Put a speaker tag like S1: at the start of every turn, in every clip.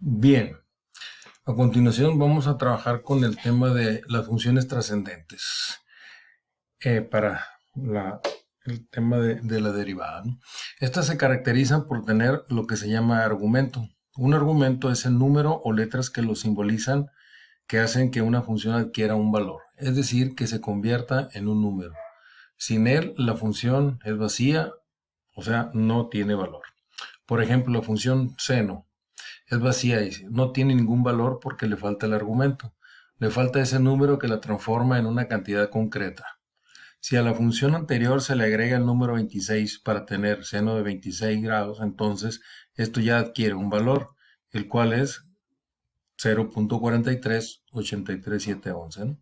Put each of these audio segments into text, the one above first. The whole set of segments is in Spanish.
S1: Bien, a continuación vamos a trabajar con el tema de las funciones trascendentes para el tema de la derivada, ¿no? Estas se caracterizan por tener lo que se llama argumento. Un argumento es el número o letras que lo simbolizan, que hacen que una función adquiera un valor, es decir, que se convierta en un número. Sin él, la función es vacía, o sea, no tiene valor. Por ejemplo, la función seno es vacía, dice, no tiene ningún valor porque le falta el argumento. Le falta ese número que la transforma en una cantidad concreta. Si a la función anterior se le agrega el número 26 para tener seno de 26 grados, entonces esto ya adquiere un valor, el cual es 0.4383711, ¿no?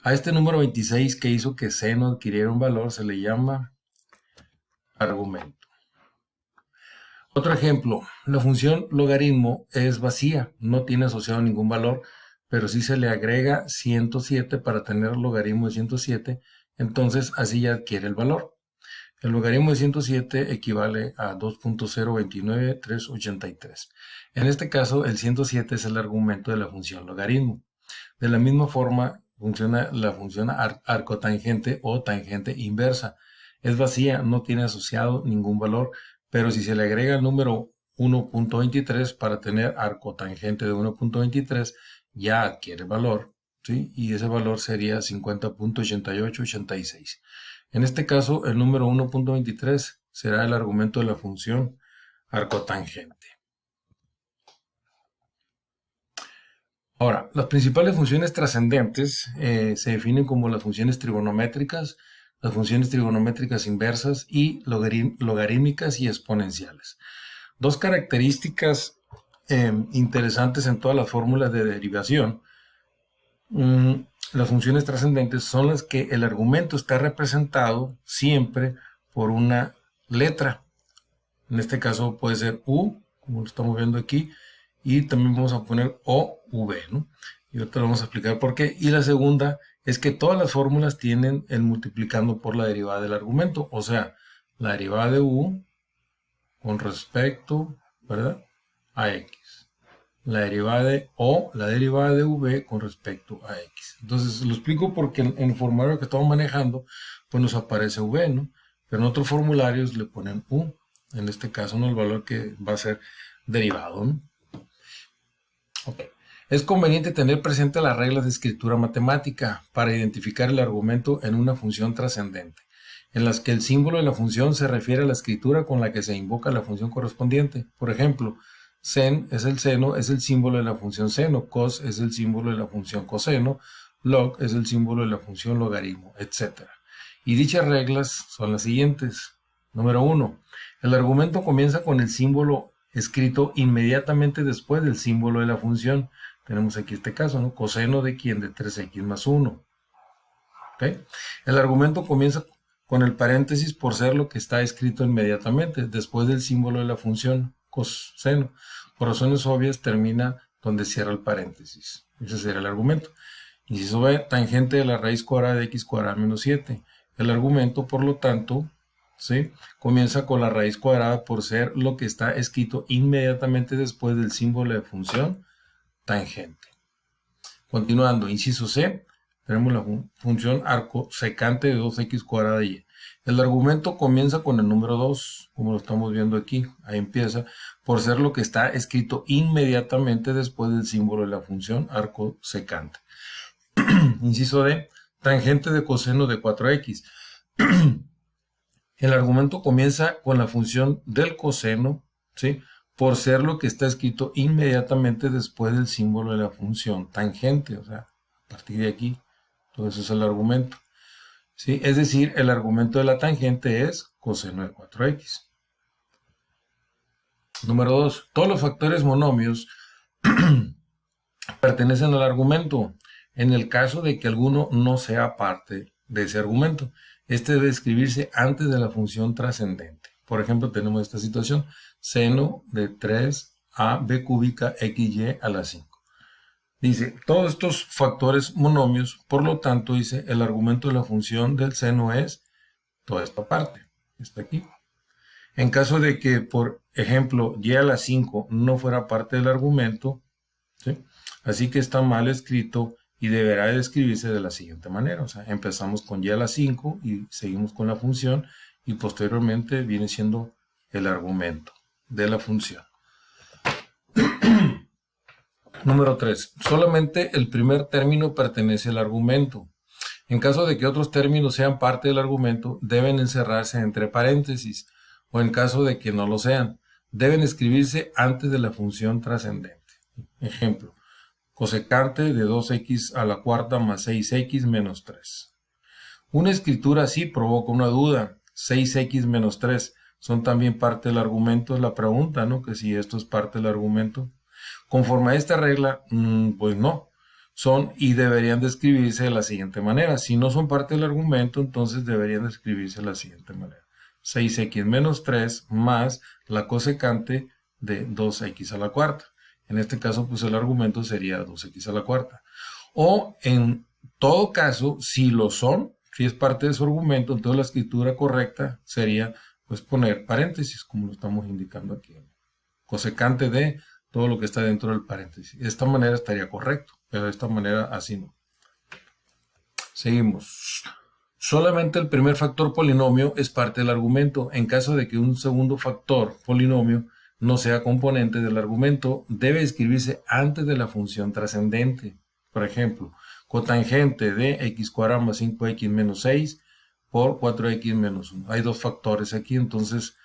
S1: A este número 26 que hizo que seno adquiriera un valor se le llama argumento. Otro ejemplo, la función logaritmo es vacía, no tiene asociado ningún valor, pero si se le agrega 107 para tener el logaritmo de 107, entonces así ya adquiere el valor. El logaritmo de 107 equivale a 2.029383. En este caso, el 107 es el argumento de la función logaritmo. De la misma forma, funciona la función arcotangente o tangente inversa. Es vacía, no tiene asociado ningún valor, pero si se le agrega el número 1.23 para tener arcotangente de 1.23, ya adquiere valor, ¿sí? Y ese valor sería 50.8886. En este caso, el número 1.23 será el argumento de la función arcotangente. Ahora, las principales funciones trascendentes se definen como las funciones trigonométricas inversas y logarítmicas y exponenciales. Dos características interesantes en todas las fórmulas de derivación. Las funciones trascendentes son las que el argumento está representado siempre por una letra. En este caso puede ser U, como lo estamos viendo aquí, y también vamos a poner O, V, ¿no? Y ahorita vamos a explicar por qué. Y la segunda es que todas las fórmulas tienen el multiplicando por la derivada del argumento, o sea, la derivada de U con respecto, ¿verdad?, a X. La derivada de O, la derivada de V con respecto a X. Entonces, lo explico porque en el formulario que estamos manejando, pues nos aparece V, ¿no? Pero en otros formularios le ponen U. En este caso, ¿no?, el valor que va a ser derivado, ¿no? Okay. Es conveniente tener presente las reglas de escritura matemática para identificar el argumento en una función trascendente, en las que el símbolo de la función se refiere a la escritura con la que se invoca la función correspondiente. Por ejemplo, sen es el seno, es el símbolo de la función seno, cos es el símbolo de la función coseno, log es el símbolo de la función logaritmo, etc. Y dichas reglas son las siguientes. Número 1. El argumento comienza con el símbolo escrito inmediatamente después del símbolo de la función. Tenemos aquí este caso, ¿no? Coseno de quién, de 3x más 1. ¿Okay? El argumento comienza con el paréntesis por ser lo que está escrito inmediatamente después del símbolo de la función coseno. Por razones obvias termina donde cierra el paréntesis. Ese sería el argumento. Inciso B, tangente de la raíz cuadrada de x cuadrada menos 7. El argumento, por lo tanto, ¿sí?, comienza con la raíz cuadrada por ser lo que está escrito inmediatamente después del símbolo de función tangente. Continuando, inciso C, tenemos la función arcosecante de 2x cuadrada y. El argumento comienza con el número 2, como lo estamos viendo aquí. Ahí empieza, por ser lo que está escrito inmediatamente después del símbolo de la función arcosecante. Inciso D, tangente de coseno de 4x. El argumento comienza con la función del coseno, ¿sí?, por ser lo que está escrito inmediatamente después del símbolo de la función tangente, o sea, a partir de aquí, todo eso es el argumento, ¿sí? Es decir, el argumento de la tangente es coseno de 4x. Número 2. Todos los factores monomios pertenecen al argumento, en el caso de que alguno no sea parte de ese argumento. Este debe escribirse antes de la función trascendente. Por ejemplo, tenemos esta situación, seno de 3ab cúbica xy a la 5. Dice, todos estos factores monomios, por lo tanto, dice, el argumento de la función del seno es toda esta parte, está aquí. En caso de que por ejemplo, y a la 5 no fuera parte del argumento, ¿sí? Así que está mal escrito y deberá de escribirse de la siguiente manera. O sea, empezamos con y a la 5 y seguimos con la función y posteriormente viene siendo el argumento de la función. Número 3. Solamente el primer término pertenece al argumento. En caso de que otros términos sean parte del argumento, deben encerrarse entre paréntesis, o en caso de que no lo sean, deben escribirse antes de la función trascendente. Ejemplo, cosecante de 2x a la cuarta más 6x menos 3. Una escritura así provoca una duda. 6x menos 3 son también parte del argumento. Es la pregunta, ¿no? Que si esto es parte del argumento. Conforme a esta regla, pues no. Son y deberían de escribirse de la siguiente manera. Si no son parte del argumento, entonces deberían de escribirse de la siguiente manera. 6x menos 3 más la cosecante de 2x a la cuarta. En este caso, pues el argumento sería 2x a la cuarta. O en todo caso, si lo son, si es parte de su argumento, entonces la escritura correcta sería pues poner paréntesis, como lo estamos indicando aquí. Cosecante de todo lo que está dentro del paréntesis. De esta manera estaría correcto, pero de esta manera así no. Seguimos. Solamente el primer factor polinomio es parte del argumento. En caso de que un segundo factor polinomio no sea componente del argumento, debe escribirse antes de la función trascendente. Por ejemplo, cotangente de x cuadrado más 5x menos 6 por 4x menos 1. Hay dos factores aquí, entonces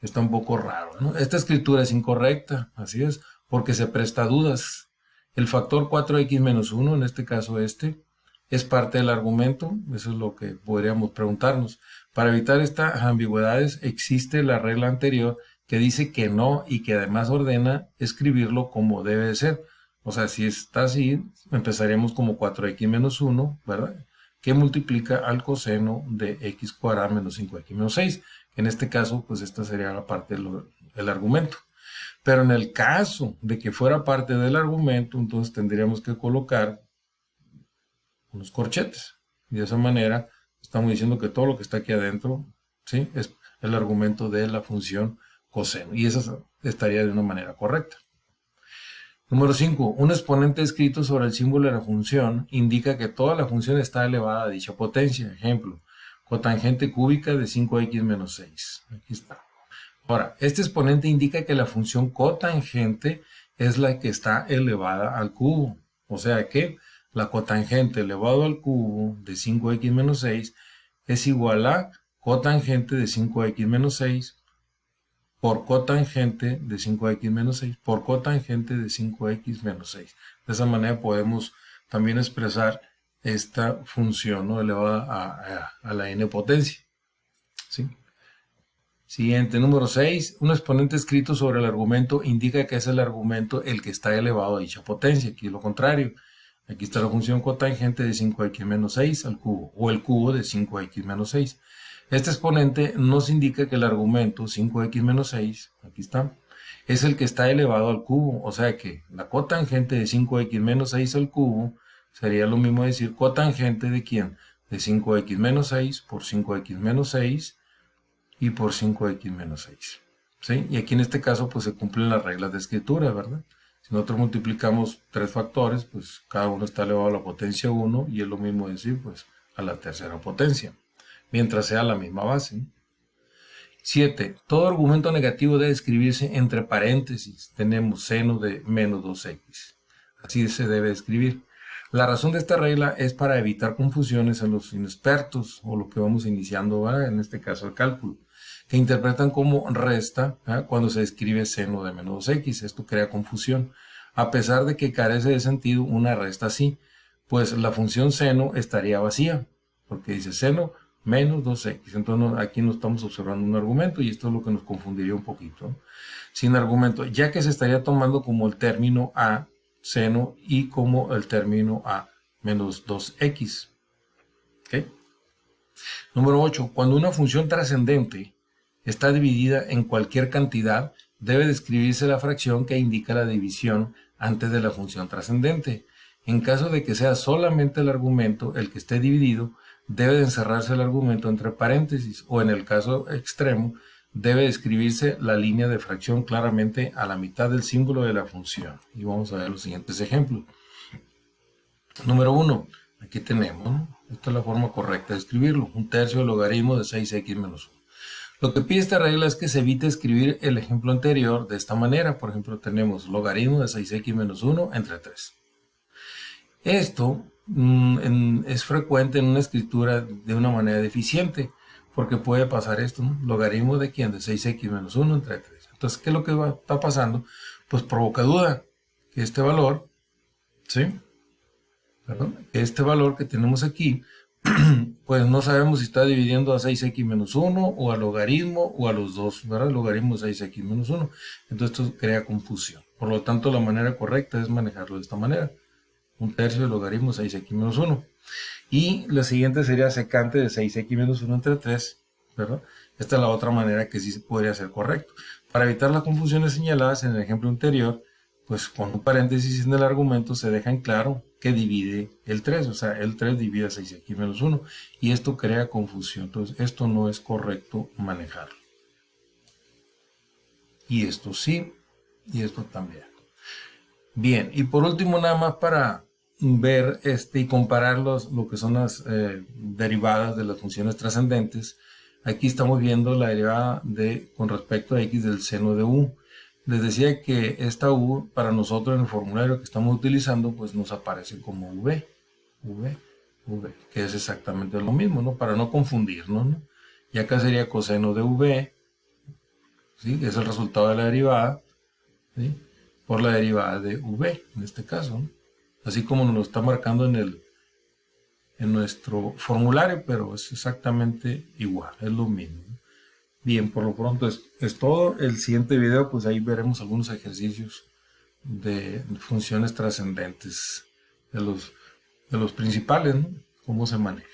S1: está un poco raro, ¿no? Esta escritura es incorrecta, así es, porque se presta a dudas. El factor 4x menos 1, en este caso este, es parte del argumento. Eso es lo que podríamos preguntarnos. Para evitar estas ambigüedades existe la regla anterior que dice que no y que además ordena escribirlo como debe de ser. O sea, si está así, empezaríamos como 4x menos 1, ¿verdad? Que multiplica al coseno de x cuadrado menos 5x menos 6. En este caso, pues esta sería la parte del argumento. Pero en el caso de que fuera parte del argumento, entonces tendríamos que colocar unos corchetes. Y de esa manera estamos diciendo que todo lo que está aquí adentro, ¿sí?, es el argumento de la función coseno. Y eso estaría de una manera correcta. Número 5. Un exponente escrito sobre el símbolo de la función indica que toda la función está elevada a dicha potencia. Ejemplo, cotangente cúbica de 5x menos 6. Aquí está. Ahora, este exponente indica que la función cotangente es la que está elevada al cubo. O sea que la cotangente elevado al cubo de 5x menos 6 es igual a cotangente de 5x menos 6 por cotangente de 5x menos 6 por cotangente de 5x menos 6. De esa manera podemos también expresar esta función, ¿no?, elevada a la n potencia. ¿Sí? Siguiente, número 6. Un exponente escrito sobre el argumento indica que es el argumento el que está elevado a dicha potencia. Aquí es lo contrario. Aquí está la función cotangente de 5x menos 6 al cubo, o el cubo de 5x menos 6. Este exponente nos indica que el argumento 5x menos 6, aquí está, es el que está elevado al cubo. O sea que la cotangente de 5x menos 6 al cubo sería lo mismo decir cotangente de ¿quién? De 5x menos 6 por 5x menos 6 y por 5x menos 6. ¿Sí? Y aquí en este caso pues se cumplen las reglas de escritura, ¿verdad? Si nosotros multiplicamos tres factores, pues cada uno está elevado a la potencia 1 y es lo mismo decir pues a la tercera potencia, mientras sea la misma base. 7. Todo argumento negativo debe escribirse entre paréntesis. Tenemos seno de menos 2x. Así se debe escribir. La razón de esta regla es para evitar confusiones en los inexpertos o lo que vamos iniciando, ¿verdad?, en este caso el cálculo, que interpretan como resta, ¿verdad?, cuando se escribe seno de menos 2x. Esto crea confusión. A pesar de que carece de sentido una resta así, pues la función seno estaría vacía, porque dice seno menos 2x. Entonces aquí no estamos observando un argumento y esto es lo que nos confundiría un poquito. Sin argumento, ya que se estaría tomando como el término a seno y como el término a menos 2x. ¿Okay? Número 8. Cuando una función trascendente está dividida en cualquier cantidad, debe describirse la fracción que indica la división antes de la función trascendente. En caso de que sea solamente el argumento el que esté dividido, debe de encerrarse el argumento entre paréntesis, o en el caso extremo, debe escribirse la línea de fracción claramente a la mitad del símbolo de la función. Y vamos a ver los siguientes ejemplos. Número 1, aquí tenemos, ¿no? Esta es la forma correcta de escribirlo, 1/3 del logaritmo de 6x menos 1. Lo que pide esta regla es que se evite escribir el ejemplo anterior de esta manera. Por ejemplo, tenemos logaritmo de 6x menos 1 entre 3. Esto es frecuente en una escritura de una manera deficiente, porque puede pasar esto, ¿no? Logaritmo de ¿quién? De 6x menos 1 entre 3. Entonces, ¿qué es lo que está pasando? Pues provoca duda que este valor, ¿sí? Perdón, este valor que tenemos aquí, pues no sabemos si está dividiendo a 6x menos 1 o al logaritmo o a los dos, ¿verdad? El logaritmo de 6x menos 1. Entonces esto crea confusión. Por lo tanto, la manera correcta es manejarlo de esta manera. 1/3 del logaritmo de 6x menos 1. Y la siguiente sería secante de 6x menos 1 entre 3, ¿verdad? Esta es la otra manera que sí podría ser correcto. Para evitar las confusiones señaladas en el ejemplo anterior, pues con un paréntesis en el argumento se deja en claro que divide el 3, o sea, el 3 divide a 6x menos 1, y esto crea confusión. Entonces, esto no es correcto manejarlo. Y esto sí, y esto también. Bien, y por último, nada más para ver y comparar lo que son las derivadas de las funciones trascendentes. Aquí estamos viendo la derivada con respecto a x del seno de u. Les decía que esta u para nosotros en el formulario que estamos utilizando pues nos aparece como v, que es exactamente lo mismo, ¿no? Para no confundirnos, ¿no? Y acá sería coseno de v, ¿sí? Que es el resultado de la derivada, ¿sí? Por la derivada de v, en este caso, ¿no? Así como nos lo está marcando en nuestro formulario, pero es exactamente igual, es lo mismo. Bien, por lo pronto es todo. El siguiente video, pues ahí veremos algunos ejercicios de funciones trascendentes, de los principales, ¿no? Cómo se maneja.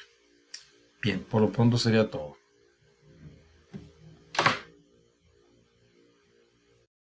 S1: Bien, por lo pronto sería todo.